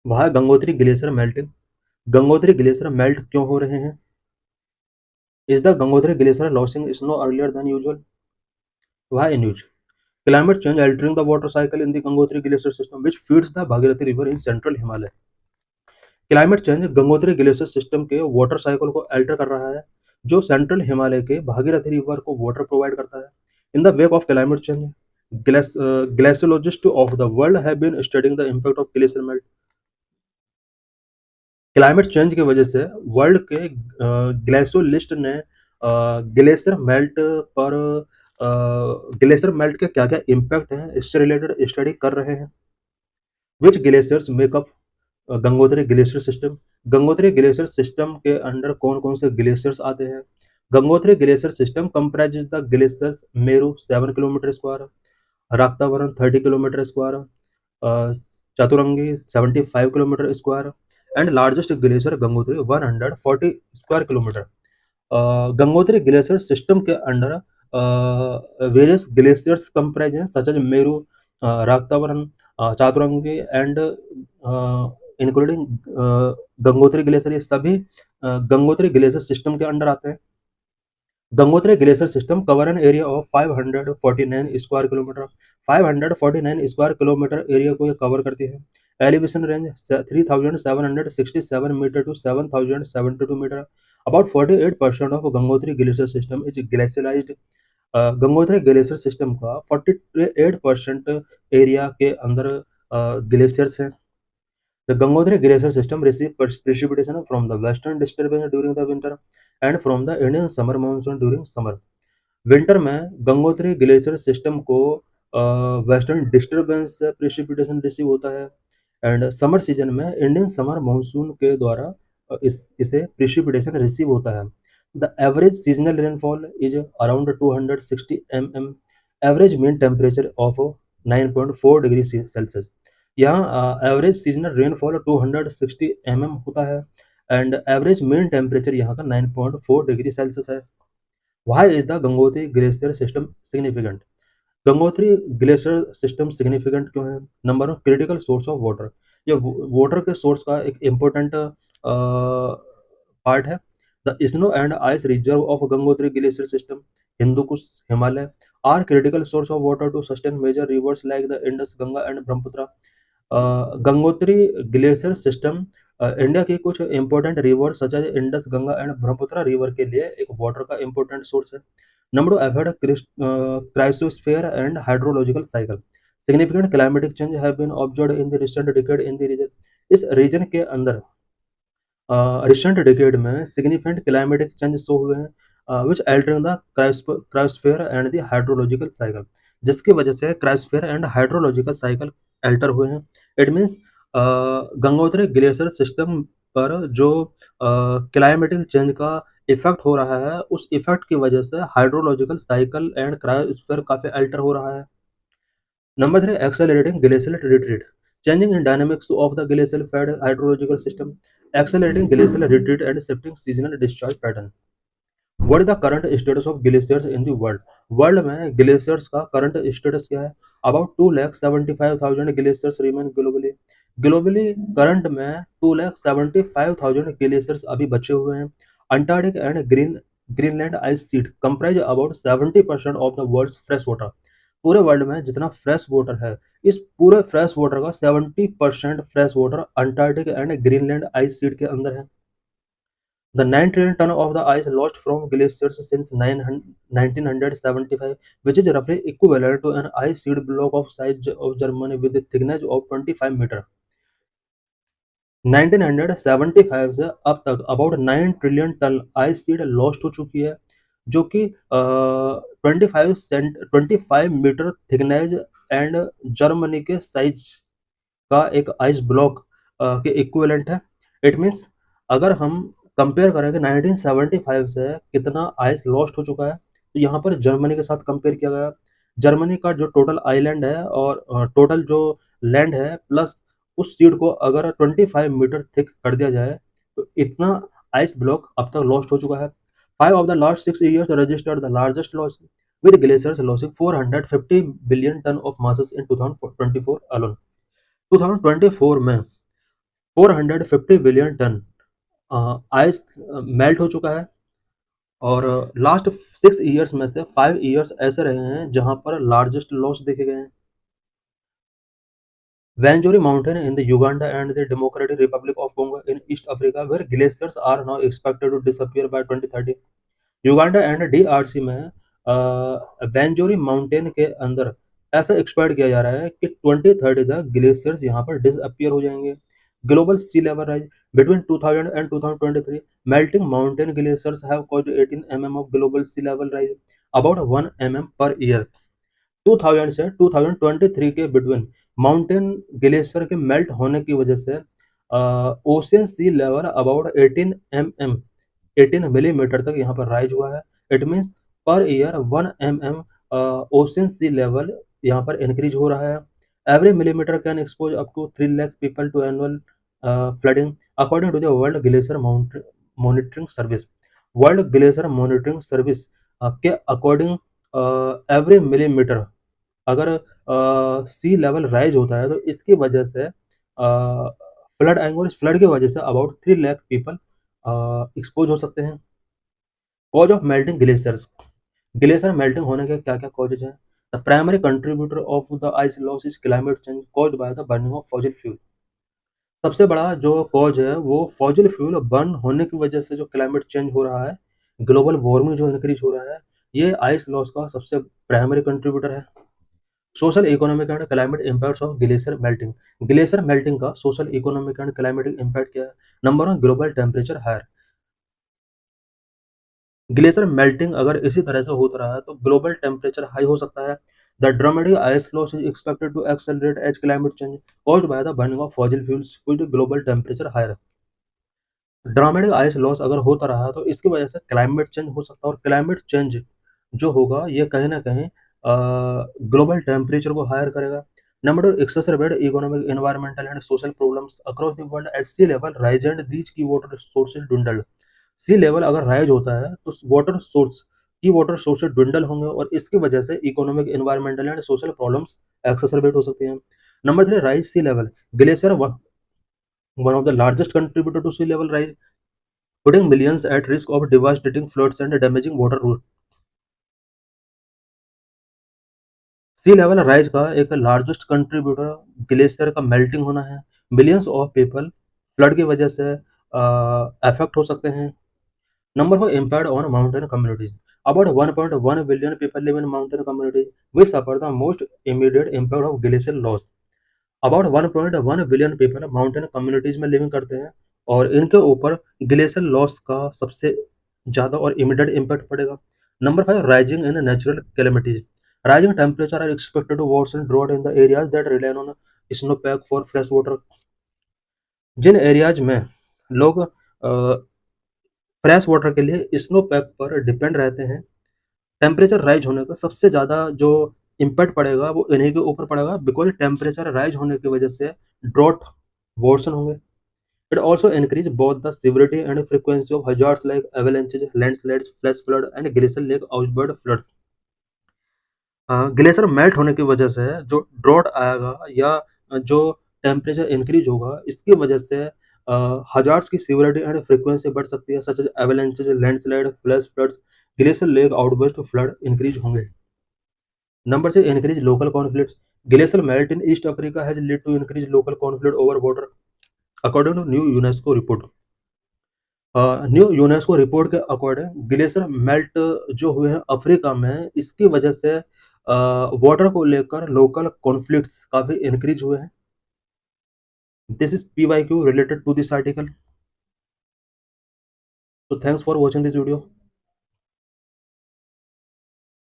वह Gangotri glacier melting. Gangotri glacier melt क्यों हो रहे हैं? Is the Gangotri glacier losing snow earlier than usual? वह in use climate change altering the water cycle in the Gangotri glacier system which feeds the Bhagirathi river in central Himalaya। Climate change Gangotri glacier system के water cycle को alter कर रहा है, जो central Himalaya के Bhagirathi river को water provide करता है। In the wake of climate change, glaciologists of the world have been studying the impact of glacier melt. Climate change की वजह से वर्ल्ड के ग्लेशियोलिस्ट ने ग्लेशियर मेल्ट पर ग्लेशियर मेल्ट के क्या क्या इम्पैक्ट हैं इससे रिलेटेड स्टडी कर रहे हैं। Which glaciers make up Gangotri glacier system. Gangotri glacier system के अंडर कौन कौन से ग्लेशियर्स आते हैं? Gangotri glacier system comprises the glaciers Meru 7 kilometre square, Raktavaran 30 kilometre square, Chaturangi 75 kilometre square and largest glacier Gangotri 140 square kilometre. Gangotri glacier system के अंडर वेरियस ग्लेशियर्स कंप्राइज हैं such as Meru, Raktavaran, Chaturangi and including Gangotri glacier. ये सभी गंगोत्री ग्लेशियर सिस्टम के अंडर आते हैं। Gangotri glacier system cover an area of 549 square kilometre. 549 square kilometre area को ये cover करती है। Elevation range 3767 metre to 7072 metre. About 48% of Gangotri glacier system is glacialized. Gangotri glacier system का 48% एरिया के अंदर ग्लेशियर्स हैं। The Gangotri glacier system receives precipitation from the western disturbance during the winter and from the Indian summer monsoon during summer। Winter में Gangotri glacier system को western disturbance से precipitation receive होता है and summer season में Indian summer monsoon के द्वारा इसे precipitation receive होता है। The average seasonal rainfall is around 260 mm, average mean temperature of 9.4 degree Celsius. यहाँ एवरेज सीजनल रेनफॉल 260 mm होता है एंड एवरेज मीन टेम्परेचर यहाँ का 9.4 डिग्री सेल्सियस है। Why is the Gangotri glacier system significant? Gangotri glacier system significant क्यों है? Number one, critical source of water. ये water के सोर्स का एक इम्पोर्टेंट पार्ट है। The snow and ice reserve of Gangotri glacier system, Hindu Kush, Himalaya, are critical source of water to sustain major rivers like the Indus, Ganga and Brahmaputra. Gangotri glacier system India की कुछ important river such as Indus, Ganga and Brahmaputra river के लिए एक water का important source है। Number two, affect cryosphere and hydrological cycle. Significant climatic change have been observed in the recent decade in the region. इस region के अंदर रिसेंट डिकेड में significant climatic change show हुए हैं which altering the cryosphere and the hydrological cycle, जिसकी वजह से cryosphere and hydrological cycle alter हुए हैं। It means Gangotri glacier system पर जो क्लाइमेटिक चेंज का इफेक्ट हो रहा है, उस इफेक्ट की वजह से हाइड्रोलॉजिकल साइकिल एंड क्रायोस्फीयर काफी अल्टर हो रहा है। Number three, accelerating glacial retreat, changing in dynamics of the glacial fed hydrological system, accelerating glacial retreat and shifting seasonal discharge pattern. What is the current status of glaciers in the world? World में glaciers का current status क्या है? About 2,75,000 glaciers remain globally. Globally current में 2,75,000 glaciers अभी बचे हुए हैं। Antarctic and Greenland ice sheet comprise about 70% of the world's fresh water. पूरे वर्ल्ड में जितना फ्रेश वाटर है, इस पूरे फ्रेश वाटर का 70% fresh water Antarctic and Greenland ice sheet के अंदर है। The 9 trillion ton of the ice lost from glaciers since 1975, which is roughly equivalent to an ice sheet block of size of Germany with a thickness of 25 meter। 1975 से अब तक about 9 trillion ton ice sheet lost हो चुकी है, जो कि 25 metre thickness and Germany के size का एक आइस ब्लॉक के इक्विवेलेंट है। इट मीन्स अगर हम कंपेयर करें कि 1975 से कितना आइस लॉस्ट हो चुका है, तो यहाँ पर जर्मनी के साथ कंपेयर किया गया। जर्मनी का जो टोटल आइलैंड है और टोटल जो लैंड है प्लस उस सीड को अगर 25 मीटर थिक कर दिया जाए, तो इतना आइस ब्लॉक अब तक लॉस्ट हो चुका है। 5 of the last 6 years registered the largest loss, with glaciers losing 450 billion ton of masses in 2024 alone। 2024 में 450 बिलियन टन आइस मेल्ट हो चुका है। और लास्ट 6 ईयर्स में से 5 ईयर्स ऐसे रहे हैं जहां पर लार्जेस्ट लॉस देखे गए हैं। Vanjori Mountain in the Uganda and the Democratic Republic of Congo in East Africa, where glaciers are now expected to disappear by 2030। Uganda and DRC में वेंजोरी माउंटेन के अंदर ऐसा एक्सपेक्ट किया जा रहा है कि 2030 तक ग्लेशियर्स यहाँ पर डिसअपियर हो जाएंगे। Global sea level rise between 2000 and 2023, melting mountain glaciers have caused 18 mm of global sea level rise, about 1 mm per year. 2000 से 2023 के बिटवीन माउंटेन ग्लेशियर के मेल्ट होने की वजह से ocean sea level about 18 millimetre तक यहाँ पर राइज हुआ है। It means per year 1 mm ocean sea level यहाँ पर इंक्रीज हो रहा है। Every millimetre can expose up to 3 lakh people to annual flooding, according to the world glacier monitoring service. World glacier monitoring service के according every millimetre अगर sea level rise होता है तो इसकी वजह से फ्लड आएंगे और इस फ्लड की वजह say about 3 lakh people expose हो सकते हैं। Cause of melting glaciers, glacier melting होने के क्या क्या कॉजेज हैं? The primary contributor of the ice loss is climate change caused by the burning of fossil fuel. सबसे बड़ा जो कॉज है वो फॉसिल फ्यूल बर्न होने की वजह से जो क्लाइमेट चेंज हो रहा है, ग्लोबल वार्मिंग जो इंक्रीज हो रहा है, ये आइस लॉस का सबसे प्राइमरी कंट्रीब्यूटर है। Social economic and climate impacts of glacier melting, glacier melting का social economic and climatic impact क्या है? Number 1, global temperature higher. Glacier melting अगर इसी तरह से होता रहा है तो ग्लोबल टेम्परेचर हाई हो सकता है। The dramatic ice loss is expected to accelerate as climate change caused by the burning of fossil fuels with global temperature higher. Dramatic ice loss अगर होता रहा तो इसकी वजह से क्लाइमेट चेंज हो सकता है और क्लाइमेट चेंज जो होगा ये कहीं ना कहीं ग्लोबल टेम्परेचर को हायर करेगा। Number 2, exercise economic environmental and social problems across the world as sea level rise and these key water sources dwindle। Sea level अगर राइज होता है तो वाटर सोर्सेज dwindle होंगे और इसकी वजह से economic environmental and social problems exercise हो सकती हैं। Number 3, rise sea level, glacier one of the largest contributor to sea level rise, putting millions at risk of devastating floods and damaging water routes। Sea level rise का एक largest contributor glacier का melting होना है। Millions of people flood की वजह से affect हो सकते हैं। Number 4, impact on mountain communities, about 1.1 billion people live in mountain communities we suffer the most immediate impact of glacier loss. About 1.1 billion people mountain communities में living करते हैं और इनके ऊपर ग्लेशियर लॉस का सबसे ज़्यादा और इमीडिएट इम्पैक्ट पड़ेगा। Number 5, rising in natural calamities, rising temperature are expected to worsen drought in the areas that rely on snowpack for fresh water. जिन एरियाज में लोग फ्रेश वाटर के लिए स्नोपैक पर डिपेंड रहते हैं, टेम्परेचर राइज होने का सबसे ज़्यादा जो इम्पैक्ट पड़ेगा वो इन्हीं के ऊपर पड़ेगा, बिकॉज टेम्परेचर राइज होने की वजह से ड्रॉट वर्सन होंगे। It also increase both the severity and frequency of hazards like avalanches, landslides, flash flood and glacier lake outburst floods. Glacier melt होने की वजह से जो ड्रॉट आएगा या जो टेम्परेचर इंक्रीज होगा इसकी वजह से हजार्ड्स की सिविरिटी एंड फ्रीक्वेंसी बढ़ सकती है, such as avalanches, landslide, flash floods, glacier lake outburst flood increase होंगे। Number 6, increase local conflicts. Glacial melt in East Africa has led to increased local conflict over water, according to new UNESCO report। New UNESCO report के according glacier melt जो हुए हैं Africa में, इसकी वजह से water को लेकर लोकल कॉन्फ्लिक्ट्स काफी इंक्रीज हुए हैं। This is PYQ related to this article, so thanks for watching this video।